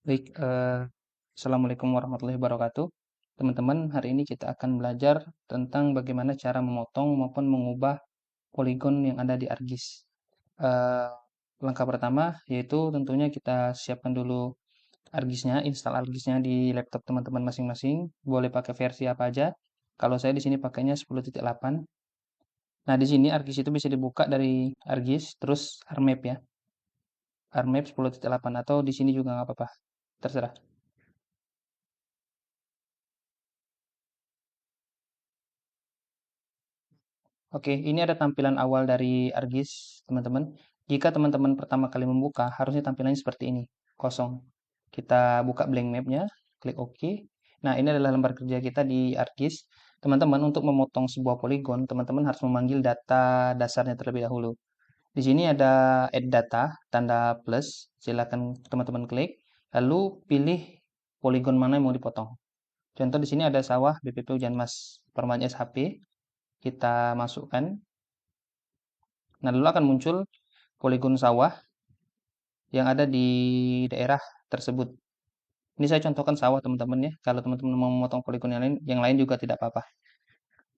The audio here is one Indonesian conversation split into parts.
Baik, assalamualaikum warahmatullahi wabarakatuh. Teman-teman, hari ini kita akan belajar tentang bagaimana cara memotong maupun mengubah poligon yang ada di ArcGIS. Eh, Langkah pertama yaitu tentunya kita siapkan dulu ArcGIS-nya, install ArcGIS-nya di laptop teman-teman masing-masing. Boleh pakai versi apa aja. Kalau saya di sini pakainya 10.8. Nah, di sini ArcGIS itu bisa dibuka dari ArcGIS, terus ArcMap ya. ArcMap 10.8 atau di sini juga nggak apa-apa. Terserah. Oke, ini ada tampilan awal dari ArcGIS, teman-teman. Jika teman-teman pertama kali membuka, harusnya tampilannya seperti ini, kosong. Kita buka blank map-nya, klik OK. Nah, ini adalah lembar kerja kita di ArcGIS. Teman-teman, untuk memotong sebuah poligon, teman-teman harus memanggil data dasarnya terlebih dahulu. Di sini ada add data, tanda plus. Silakan teman-teman klik. Lalu pilih poligon mana yang mau dipotong. Contoh di sini ada sawah BPP Hujan Mas, Permajaan SHP. Kita masukkan. Nah, lalu akan muncul poligon sawah yang ada di daerah tersebut. Ini saya contohkan sawah teman-teman ya. Kalau teman-teman mau memotong poligon yang lain juga tidak apa-apa.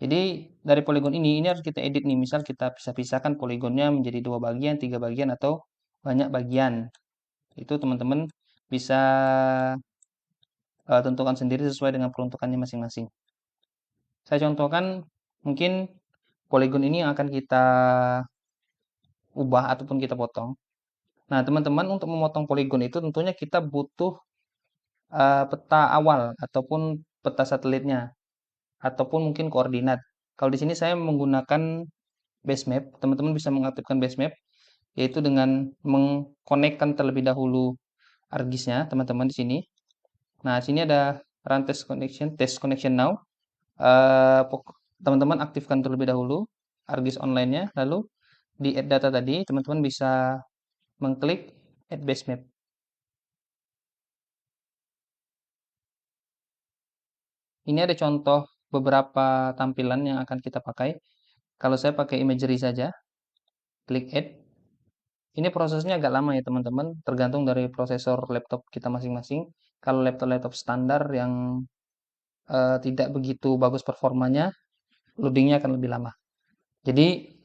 Jadi dari poligon ini harus kita edit nih. Misal kita pisah-pisahkan poligonnya menjadi 2 bagian, 3 bagian, atau banyak bagian. Itu teman-teman bisa tentukan sendiri sesuai dengan peruntukannya masing-masing. Saya contohkan mungkin poligon ini yang akan kita ubah ataupun kita potong. Nah, teman-teman untuk memotong poligon itu tentunya kita butuh peta awal ataupun peta satelitnya ataupun mungkin koordinat. Kalau di sini saya menggunakan base map, teman-teman bisa mengaktifkan base map yaitu dengan mengkonekkan terlebih dahulu ArcGIS-nya, teman-teman di sini. Nah, sini ada run test connection now. Teman-teman aktifkan terlebih dahulu ArcGIS online-nya, lalu di add data tadi, teman-teman bisa mengklik add base map. Ini ada contoh beberapa tampilan yang akan kita pakai. Kalau saya pakai imagery saja, klik add. Ini prosesnya agak lama ya teman-teman, tergantung dari prosesor laptop kita masing-masing. Kalau laptop-laptop standar yang tidak begitu bagus performanya, loadingnya akan lebih lama. Jadi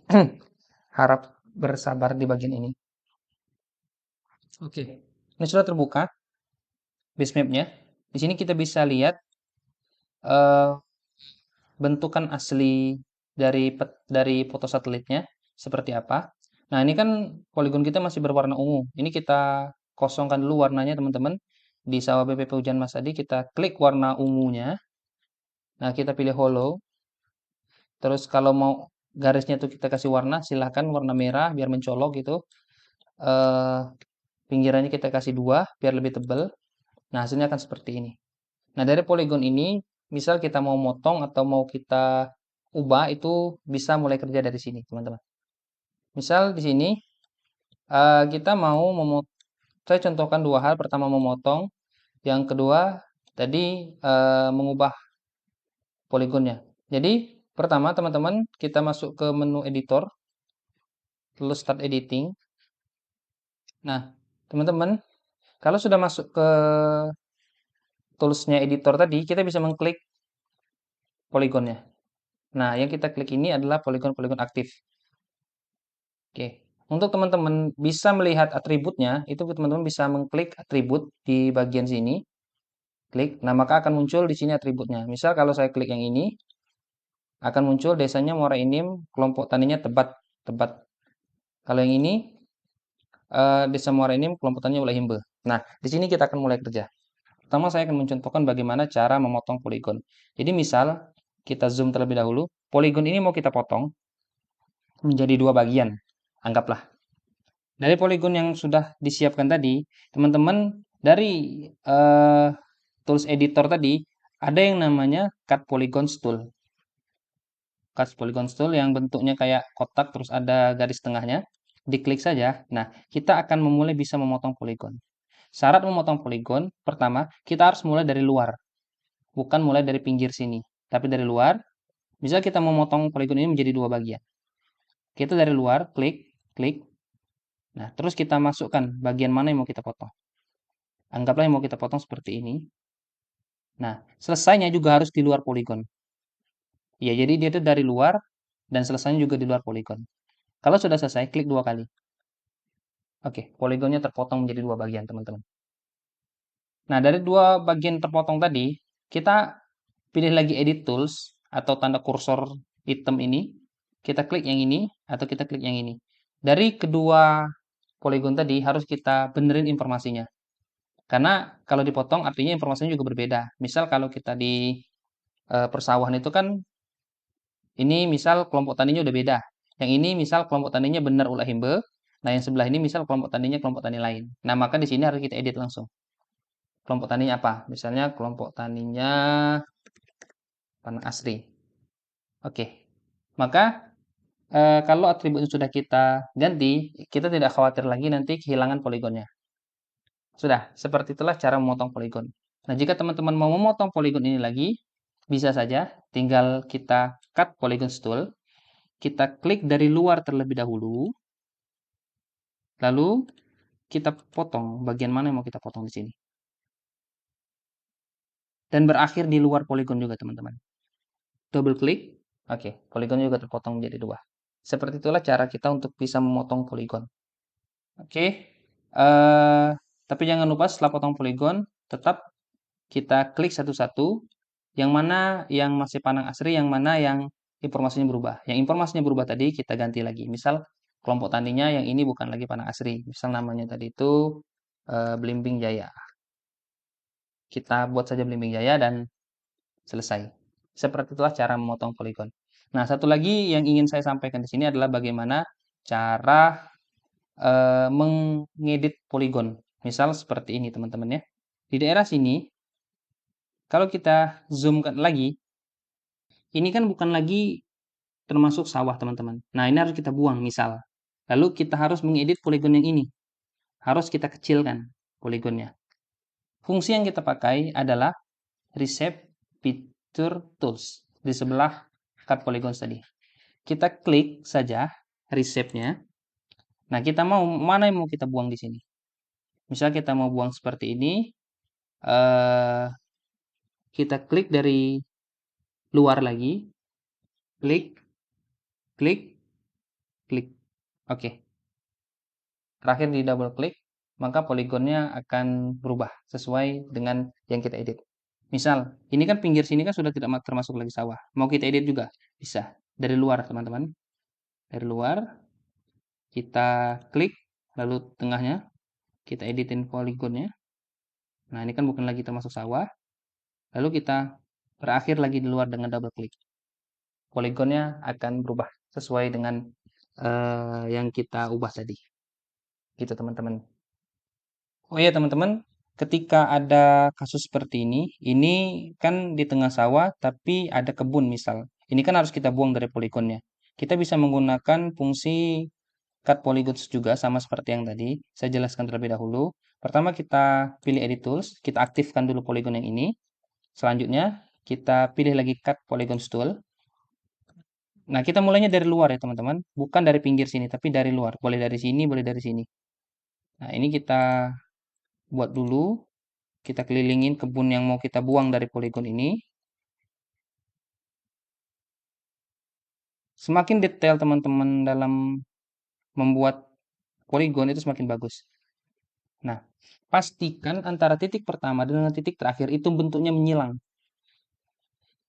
harap bersabar di bagian ini. Oke, ini sudah terbuka base map-nya. Di sini kita bisa lihat eh, bentukan asli dari foto satelitnya seperti apa. Nah, ini kan poligon kita masih berwarna ungu. Ini kita kosongkan dulu warnanya, teman-teman. Di sawah BPP Hujan Mas tadi kita klik warna ungunya. Nah, kita pilih hollow. Terus kalau mau garisnya tuh kita kasih warna, silahkan warna merah biar mencolok gitu. Eh, Pinggirannya kita kasih 2 biar lebih tebal. Nah, hasilnya akan seperti ini. Nah, dari poligon ini, misal kita mau motong atau mau kita ubah, itu bisa mulai kerja dari sini, teman-teman. Misal di sini, kita mau saya contohkan 2 hal. Pertama memotong, yang kedua tadi mengubah poligonnya. Jadi, pertama teman-teman, kita masuk ke menu editor, lalu start editing. Nah, teman-teman, kalau sudah masuk ke toolsnya editor tadi, kita bisa mengklik poligonnya. Nah, yang kita klik ini adalah poligon-poligon aktif. Oke, untuk teman-teman bisa melihat atributnya, itu teman-teman bisa mengklik atribut di bagian sini, klik. Nah, maka akan muncul di sini atributnya. Misal kalau saya klik yang ini, akan muncul desanya Muara Enim, kelompok taninya Tebat, Tebat. Kalau yang ini, desa Muara Enim, kelompok taninya Wilayah Himbe. Nah, di sini kita akan mulai kerja. Pertama, saya akan mencontohkan bagaimana cara memotong poligon. Jadi, misal kita zoom terlebih dahulu, poligon ini mau kita potong menjadi 2 bagian. Anggaplah. Dari poligon yang sudah disiapkan tadi, teman-teman dari eh, tools editor tadi ada yang namanya cut polygons tool. Cut polygons tool yang bentuknya kayak kotak terus ada garis tengahnya. Diklik saja. Nah, kita akan memulai bisa memotong poligon. Syarat memotong poligon, pertama, kita harus mulai dari luar. Bukan mulai dari pinggir sini, tapi dari luar. Bisa kita memotong poligon ini menjadi 2 bagian. Kita dari luar, klik, klik. Nah, terus kita masukkan bagian mana yang mau kita potong. Anggaplah yang mau kita potong seperti ini. Nah, selesainya juga harus di luar poligon. Ya, jadi dia itu dari luar dan selesainya juga di luar poligon. Kalau sudah selesai, klik 2 kali. Oke, poligonnya terpotong menjadi 2 bagian, teman-teman. Nah, dari 2 bagian terpotong tadi, kita pilih lagi Edit Tools atau tanda kursor hitam ini. Kita klik yang ini atau kita klik yang ini. Dari kedua poligon tadi harus kita benerin informasinya. Karena kalau dipotong artinya informasinya juga berbeda. Misal kalau kita di persawahan itu kan ini misal kelompok taninya udah beda. Yang ini misal kelompok taninya benar ulah himbe. Nah, yang sebelah ini misal kelompok taninya kelompok tani lain. Nah, maka di sini harus kita edit langsung. Kelompok taninya apa? Misalnya kelompok taninya Panang Asri. Oke. Maka kalau atribut sudah kita ganti, kita tidak khawatir lagi nanti kehilangan poligonnya. Sudah, seperti itulah cara memotong poligon. Nah, jika teman-teman mau memotong poligon ini lagi, bisa saja tinggal kita cut polygon tool, kita klik dari luar terlebih dahulu, lalu kita potong bagian mana yang mau kita potong di sini. Dan berakhir di luar poligon juga, teman-teman. Double klik, oke, poligon juga terpotong menjadi 2. Seperti itulah cara kita untuk bisa memotong poligon. Oke, tapi jangan lupa setelah potong poligon, tetap kita klik satu-satu, yang mana yang masih Panang Asri, yang mana yang informasinya berubah. Yang informasinya berubah tadi kita ganti lagi. Misal kelompok taninya yang ini bukan lagi Panang Asri. Misal namanya tadi itu Blimbing Jaya. Kita buat saja Blimbing Jaya dan selesai. Seperti itulah cara memotong poligon. Nah, satu lagi yang ingin saya sampaikan di sini adalah bagaimana cara mengedit poligon. Misal seperti ini, teman-teman ya. Di daerah sini, kalau kita zoomkan lagi, ini kan bukan lagi termasuk sawah, teman-teman. Nah, ini harus kita buang, misal. Lalu kita harus mengedit poligon yang ini. Harus kita kecilkan poligonnya. Fungsi yang kita pakai adalah Reshape Picture Tools di sebelah cut polygons tadi. Kita klik saja reshape-nya. Nah, kita mau mana yang mau kita buang di sini. Misal kita mau buang seperti ini, kita klik dari luar lagi, klik, klik, klik. Oke. Terakhir di double klik, maka poligonnya akan berubah sesuai dengan yang kita edit. Misal, ini kan pinggir sini kan sudah tidak termasuk lagi sawah. Mau kita edit juga? Bisa. Dari luar, teman-teman. Dari luar, kita klik, lalu tengahnya, kita editin poligonnya. Nah, ini kan bukan lagi termasuk sawah. Lalu kita berakhir lagi di luar dengan double klik. Poligonnya akan berubah sesuai dengan yang kita ubah tadi. Gitu, teman-teman. Oh iya, teman-teman, ketika ada kasus seperti ini kan di tengah sawah tapi ada kebun misal. Ini kan harus kita buang dari poligonnya. Kita bisa menggunakan fungsi cut polygons juga sama seperti yang tadi. Saya jelaskan terlebih dahulu. Pertama kita pilih edit tools, kita aktifkan dulu polygon yang ini. Selanjutnya kita pilih lagi cut polygons tool. Nah, kita mulainya dari luar ya, teman-teman. Bukan dari pinggir sini, tapi dari luar. Boleh dari sini, boleh dari sini. Nah, ini kita buat dulu. Kita kelilingin kebun yang mau kita buang dari poligon ini. Semakin detail teman-teman dalam membuat poligon itu semakin bagus. Nah, pastikan antara titik pertama dengan titik terakhir itu bentuknya menyilang.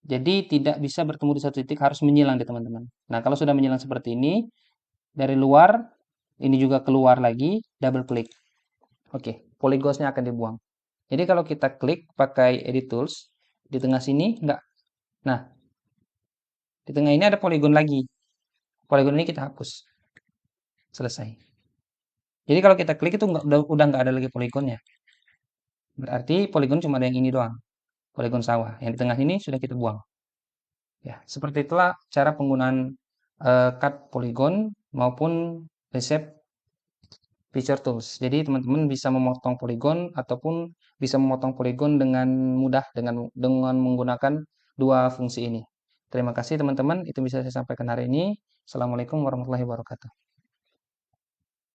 Jadi tidak bisa bertemu di satu titik, harus menyilang deh teman-teman. Nah, kalau sudah menyilang seperti ini, dari luar, ini juga keluar lagi, double klik. Oke, polygonsnya akan dibuang. Jadi kalau kita klik pakai edit tools, di tengah sini enggak. Nah, di tengah ini ada polygon lagi. Polygon ini kita hapus. Selesai. Jadi kalau kita klik itu udah nggak ada lagi polygonnya. Berarti polygon cuma ada yang ini doang. Polygon sawah. Yang di tengah ini sudah kita buang. Ya, seperti itulah cara penggunaan cut polygon maupun reshape feature tools. Jadi teman-teman bisa memotong polygon ataupun bisa memotong polygon dengan mudah dengan menggunakan dua fungsi ini. Terima kasih teman-teman, itu bisa saya sampaikan hari ini. Assalamualaikum warahmatullahi wabarakatuh.